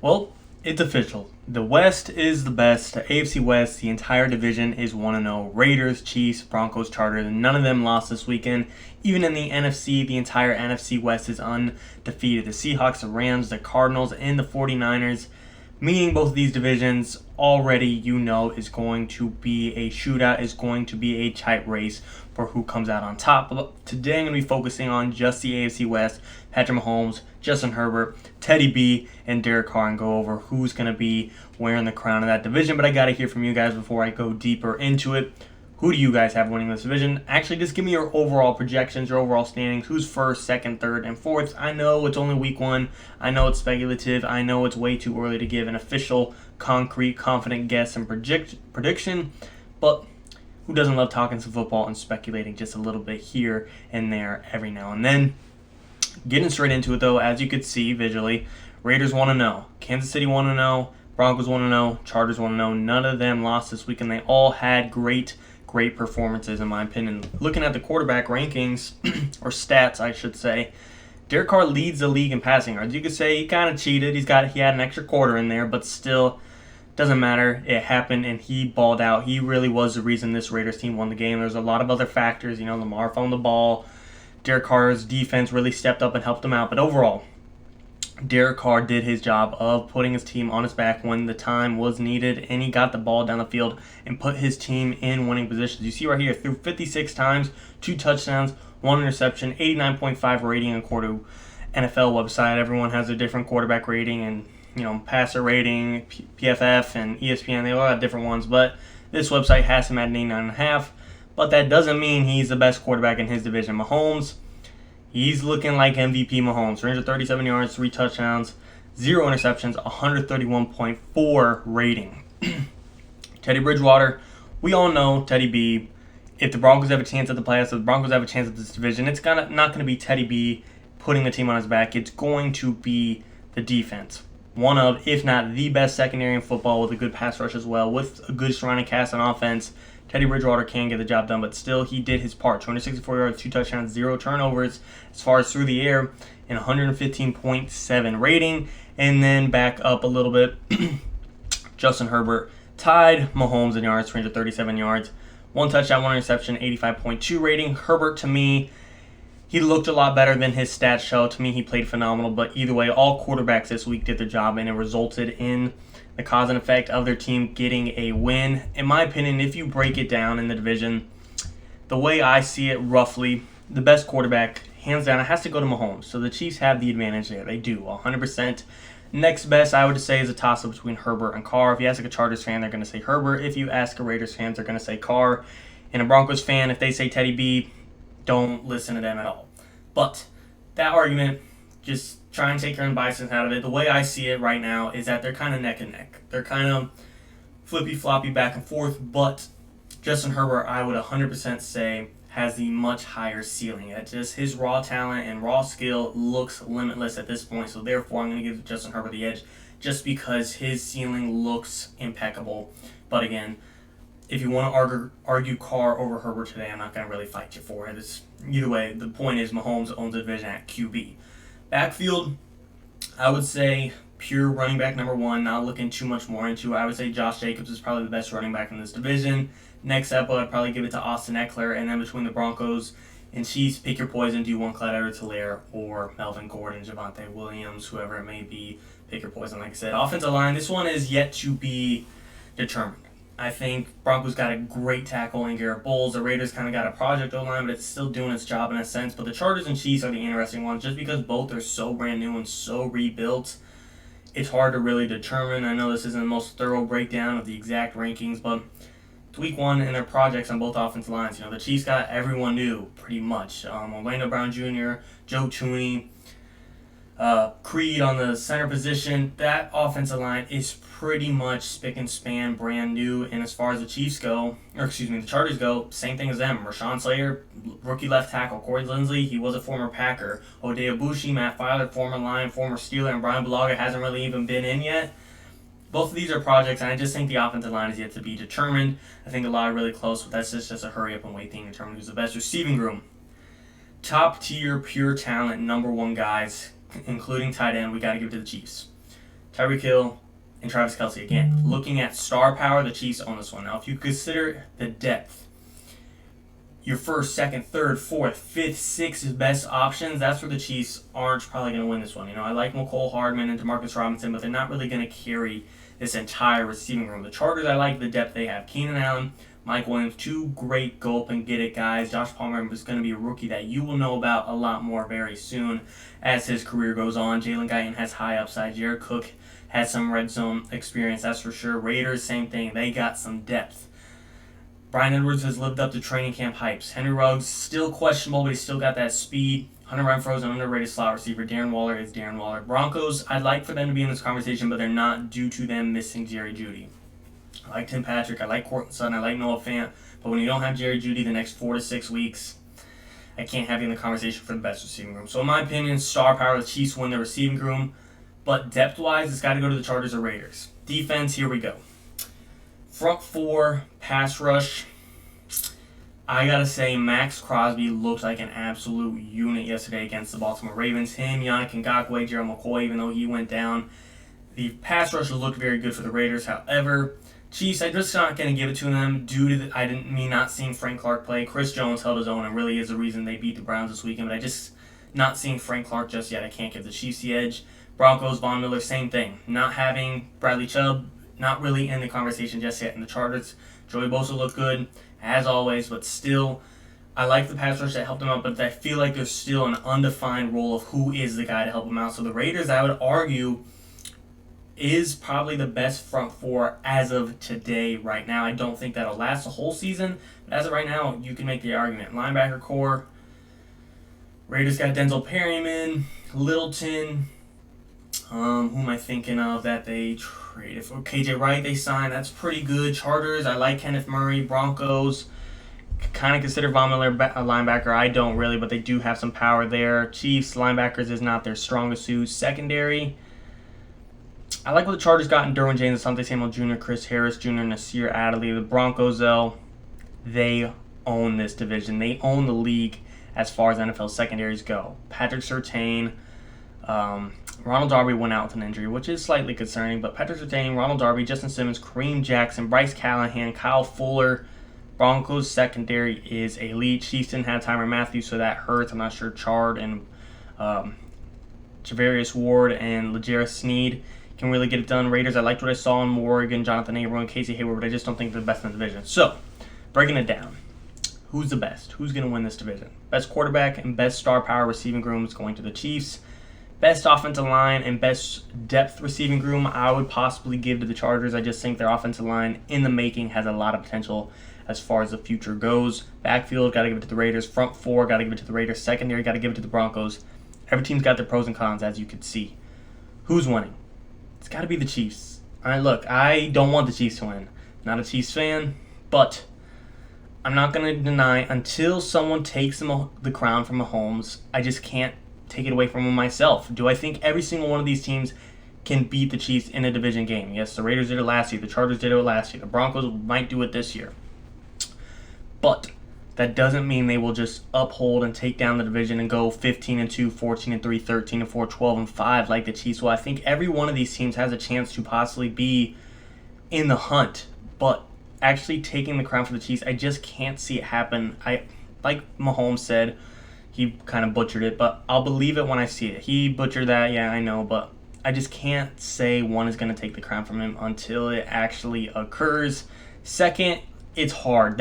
Well, it's official. The West is the best. The AFC West, the entire division is 1-0. Raiders, Chiefs, Broncos, Chargers, none of them lost this weekend. Even in the NFC, the entire NFC West is undefeated. The Seahawks, the Rams, the Cardinals, and the 49ers, meaning both of these divisions already is going to be a shootout, is going to be a tight race for who comes out on top. But today I'm going to be focusing on just the AFC West, Patrick Mahomes, Justin Herbert, Teddy B, and Derek Carr, and go over who's going to be wearing the crown of that division. But I got to hear from you guys before I go deeper into it. Who do you guys have winning this division? Actually, just give me your overall projections, your overall standings. Who's first, second, third, and fourth? I know it's only week one. I know it's speculative. I know it's way too early to give an official, concrete, confident guess and prediction. But who doesn't love talking some football and speculating just a little bit here and there every now and then? Getting straight into it, though, as you could see visually, Raiders 1-0, Kansas City 1-0, Broncos 1-0, Chargers 1-0. None of them lost this week, and they all had great performances, in my opinion. Looking at the quarterback rankings, or stats, I should say, Derek Carr leads the league in passing yards. You could say he kind of cheated. He had an extra quarter in there, but still, doesn't matter. It happened, and he balled out. He really was the reason this Raiders team won the game. There's a lot of other factors. Lamar found the ball. Derek Carr's defense really stepped up and helped him out. But overall, Derek Carr did his job of putting his team on his back when the time was needed, and he got the ball down the field and put his team in winning positions. You see right here, threw 56 times, 2 touchdowns, 1 interception, 89.5 rating according to NFL website. Everyone has a different quarterback rating and passer rating, PFF and ESPN. They all have different ones, but this website has him at an 89.5. But that doesn't mean he's the best quarterback in his division. Mahomes, he's looking like MVP Mahomes. 337 yards, 3 touchdowns, 0 interceptions, 131.4 rating. Teddy Bridgewater, we all know Teddy B. If the Broncos have a chance at the playoffs, if the Broncos have a chance at this division, it's not going to be Teddy B putting the team on his back. It's going to be the defense. One of, if not the best secondary in football, with a good pass rush as well, with a good surrounding cast on offense. Teddy Bridgewater can get the job done, but still, he did his part. 264 yards, 2 touchdowns, 0 turnovers as far as through the air, and 115.7 rating. And then back up a little bit, Justin Herbert tied Mahomes in yards, 337 yards, 1 touchdown, 1 interception, 85.2 rating. Herbert, to me, he looked a lot better than his stats show. To me, he played phenomenal, but either way, all quarterbacks this week did their job, and it resulted in the cause and effect of their team getting a win. In my opinion, if you break it down in the division, the way I see it roughly, the best quarterback, hands down, it has to go to Mahomes. So the Chiefs have the advantage there. They do, 100%. Next best, I would say, is a toss-up between Herbert and Carr. If you ask a Chargers fan, they're going to say Herbert. If you ask a Raiders fan, they're going to say Carr. And a Broncos fan, if they say Teddy B, don't listen to them at all. But that argument, just try and take your own bias out of it. The way I see it right now is that they're kind of neck and neck. They're kind of flippy-floppy back and forth, but Justin Herbert, I would 100% say, has the much higher ceiling. It just his raw talent and raw skill looks limitless at this point, so therefore I'm going to give Justin Herbert the edge just because his ceiling looks impeccable. But again, if you want to argue Carr over Herbert today, I'm not going to really fight you for it. Either way, the point is Mahomes owns the division at QB. Backfield, I would say pure running back number 1, not looking too much more into it. I would say Josh Jacobs is probably the best running back in this division. Next up, I'd probably give it to Austin Eckler, and then between the Broncos and Chiefs, pick your poison. Do you want Clyde Edwards-Helaire or Melvin Gordon, Javonte Williams, whoever it may be? Pick your poison, like I said. Offensive line, this one is yet to be determined. I think Broncos got a great tackle in Garrett Bowles. The Raiders kind of got a project O-line, but it's still doing its job in a sense. But the Chargers and Chiefs are the interesting ones just because both are so brand new and so rebuilt. It's hard to really determine. I know this isn't the most thorough breakdown of the exact rankings, but it's week 1 and their projects on both offensive lines. The Chiefs got everyone new pretty much. Orlando Brown Jr., Joe Tooney, Creed on the center position. That offensive line is pretty much spick and span, brand new. And as far as the the Chargers go, same thing as them. Rashawn Slater, rookie left tackle. Corey Linsley, he was a former Packer. Oday Abushi, Matt Filer, former Lion, former Steeler, and Brian Bulaga hasn't really even been in yet. Both of these are projects, and I just think the offensive line is yet to be determined. I think a lot are really close, but that's just a hurry up and wait thing to determine who's the best receiving room. Top tier, pure talent, number 1 guys, including tight end, we got to give it to the Chiefs. Tyreek Hill, and Travis Kelce again. Looking at star power, the Chiefs own this one. Now, if you consider the depth, your first, second, third, fourth, fifth, sixth best options, that's where the Chiefs aren't probably going to win this one. I like McCole Hardman and Demarcus Robinson, but they're not really going to carry this entire receiving room. The Chargers, I like the depth they have. Keenan Allen, Mike Williams, two great gulp and get it guys. Josh Palmer is going to be a rookie that you will know about a lot more very soon as his career goes on. Jalen Guyton has high upside. Jared Cook has some red zone experience, that's for sure. Raiders, same thing. They got some depth. Bryan Edwards has lived up to training camp hypes. Henry Ruggs, still questionable, but he's still got that speed. Hunter Renfrow is an underrated slot receiver. Darren Waller is Darren Waller. Broncos, I'd like for them to be in this conversation, but they're not due to them missing Jerry Jeudy. I like Tim Patrick. I like Courtland Sutton. I like Noah Fant. But when you don't have Jerry Jeudy the next 4 to 6 weeks, I can't have you in the conversation for the best receiving room. So in my opinion, star power, the Chiefs win the receiving room. But depth-wise, it's got to go to the Chargers or Raiders. Defense, here we go. Front four, pass rush. I got to say, Max Crosby looked like an absolute unit yesterday against the Baltimore Ravens. Him, Yannick Ngakoue, Gerald McCoy, even though he went down. The pass rush looked very good for the Raiders. However, Chiefs, I'm just not going to give it to them due to I didn't mean not seeing Frank Clark play. Chris Jones held his own and really is the reason they beat the Browns this weekend. But I just not seeing Frank Clark just yet. I can't give the Chiefs the edge. Broncos, Von Miller, same thing. Not having Bradley Chubb, not really in the conversation just yet. And the Chargers, Joey Bosa looked good, as always, but still, I like the pass rush that helped them out, but I feel like there's still an undefined role of who is the guy to help them out. So the Raiders, I would argue, is probably the best front four as of today, right now. I don't think that'll last the whole season, but as of right now, you can make the argument. Linebacker core, Raiders got Denzel Perryman, Littleton. Who am I thinking of that they traded for? KJ Wright they signed. That's pretty good. Chargers, I like Kenneth Murray. Broncos, kind of consider Von Miller a linebacker. I don't really, but they do have some power there. Chiefs, linebackers is not their strongest suit. Secondary, I like what the Chargers got in Derwin James, Asante Samuel Jr., Chris Harris Jr., Nasir Adderley. The Broncos, though, they own this division. They own the league as far as NFL secondaries go. Patrick Surtain, Ronald Darby went out with an injury, which is slightly concerning, but Patrick Surtain, Ronald Darby, Justin Simmons, Kareem Jackson, Bryce Callahan, Kyle Fuller. Broncos secondary is elite. Chiefs didn't have Tyrann Mathieu, so that hurts. I'm not sure Chard and Javarius Ward and L'Jarius Sneed can really get it done. Raiders, I liked what I saw in Morgan, Jonathan Abram, and Casey Hayward, but I just don't think they're the best in the division. So, breaking it down, who's the best? Who's going to win this division? Best quarterback and best star power receiving room is going to the Chiefs. Best offensive line and best depth receiving room, I would possibly give to the Chargers. I just think their offensive line in the making has a lot of potential as far as the future goes. Backfield, got to give it to the Raiders. Front four, got to give it to the Raiders. Secondary, got to give it to the Broncos. Every team's got their pros and cons, as you can see. Who's winning? It's got to be the Chiefs. Look, I don't want the Chiefs to win. Not a Chiefs fan, but I'm not going to deny until someone takes the crown from Mahomes, I just can't take it away from him myself. Do I think every single one of these teams can beat the Chiefs in a division game? Yes, the Raiders did it last year. The Chargers did it last year. The Broncos might do it this year. But that doesn't mean they will just uphold and take down the division and go 15-2, 14-3, 13-4, 12-5 like the Chiefs will. I think every one of these teams has a chance to possibly be in the hunt. But actually taking the crown for the Chiefs, I just can't see it happen. Like Mahomes said, he kind of butchered it, but I'll believe it when I see it. He butchered that, yeah, I know, but I just can't say one is going to take the crown from him until it actually occurs. Second, it's hard.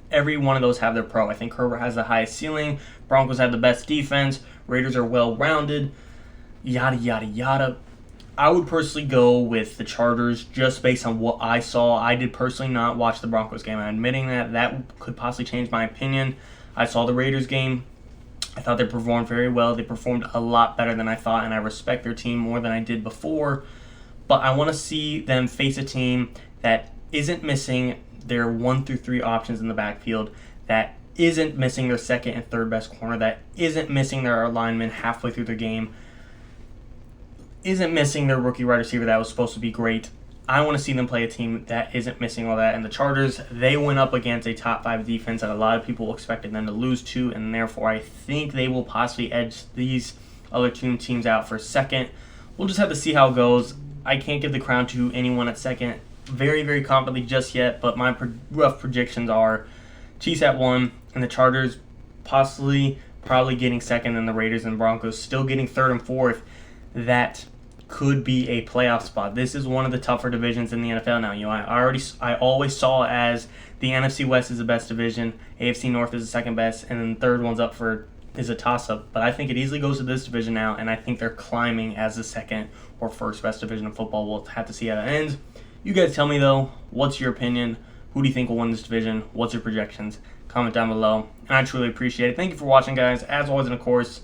Every one of those have their pro. I think Herbert has the highest ceiling. Broncos have the best defense. Raiders are well-rounded. Yada, yada, yada. I would personally go with the Chargers just based on what I saw. I did personally not watch the Broncos game. I'm admitting that could possibly change my opinion. I saw the Raiders game. I thought they performed very well. They performed a lot better than I thought, and I respect their team more than I did before. But I want to see them face a team that isn't missing their 1 through 3 options in the backfield, that isn't missing their second and third best corner, that isn't missing their lineman halfway through the game, isn't missing their rookie wide receiver that was supposed to be great. I want to see them play a team that isn't missing all that. And the Chargers, they went up against a top 5 defense that a lot of people expected them to lose to, and therefore I think they will possibly edge these other two teams out for second. we'll just have to see how it goes. I can't give the crown to anyone at second very, very confidently just yet, but my rough projections are Chiefs at 1, and the Chargers probably getting second, and the Raiders and Broncos still getting third and fourth. That could be a playoff spot. This is one of the tougher divisions in the NFL now. I always saw it as the NFC West is the best division, AFC North is the second best, and then the third one's up is a toss-up. But I think it easily goes to this division now, and I think they're climbing as the second or first best division of football. We'll have to see how it ends. You guys tell me, though, what's your opinion? Who do you think will win this division? What's your projections? Comment down below, and I truly appreciate it. Thank you for watching, guys. As always, and of course,